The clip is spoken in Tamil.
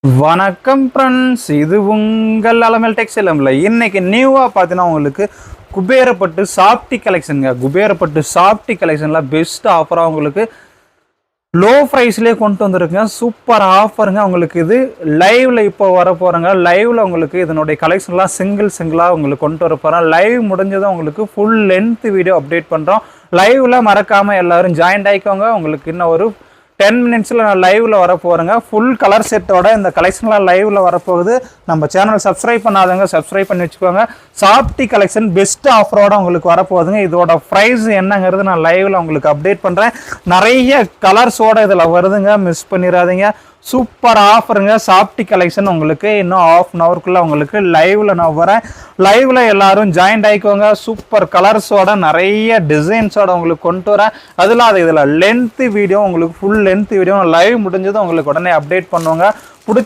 வணக்கம் ஃப்ரெண்ட்ஸ், இது உங்கள் அலமேல் டெக்ஸ்டைல்ல இன்னைக்கு நியூவாக பார்த்தீங்கன்னா உங்களுக்கு குபேரப்பட்டு சாஃப்டி கலெக்ஷனுங்க. குபேரப்பட்டு சாஃப்டி கலெக்ஷனில் பெஸ்ட் ஆஃபராக உங்களுக்கு லோ ப்ரைஸ்லேயே கொண்டு வந்துருக்குங்க. சூப்பர் ஆஃபருங்க. உங்களுக்கு இது லைவ்ல இப்போ வர போகிறேங்க. லைவ்ல உங்களுக்கு இதனுடைய கலெக்ஷன்லாம் சிங்கிளாக உங்களுக்கு கொண்டு வர போகிறேன். லைவ் முடிஞ்சதும் உங்களுக்கு ஃபுல் லென்த் வீடியோ அப்டேட் பண்ணுறோம். லைவ்ல மறக்காமல் எல்லாரும் ஜாயின் ஆகிக்கோங்க. உங்களுக்கு இன்னும் ஒரு 10 மினிட்ஸில் நான் லைவ்ல வர போகிறேங்க. ஃபுல் கலர் செட்டோட இந்த கலெக்ஷன்லாம் லைவ்ல வரப்போகுது. நம்ம சேனல் சப்ஸ்கிரைப் பண்ணாதவங்க சப்ஸ்கிரைப் பண்ணி வச்சுக்கோங்க. சாஃப்டி கலெக்ஷன் பெஸ்ட் ஆஃபரோட உங்களுக்கு வரப்போகுதுங்க. இதோட ப்ரைஸ் என்னங்கிறது நான் லைவ்ல உங்களுக்கு அப்டேட் பண்ணுறேன். நிறைய கலர்ஸோட இதில் வருதுங்க, மிஸ் பண்ணிடாதீங்க. சூப்பர் ஆஃபருங்க. சாஃப்டி கலெக்ஷன் உங்களுக்கு இன்னும் ½ அன் ஹவருக்குள்ள உங்களுக்கு லைவ்ல நான் வரேன். லைவ்ல எல்லாரும் ஜாயின் ஆகிக்கோங்க. சூப்பர் கலர்ஸோட நிறைய டிசைன்ஸோட உங்களுக்கு கொண்டு வரேன். அதில் இதில் லென்த் வீடியோ உங்களுக்கு ஃபுல் லென்த் வீடியோ லைவ் முடிஞ்சதும் உங்களுக்கு உடனே அப்டேட் பண்ணுவாங்க.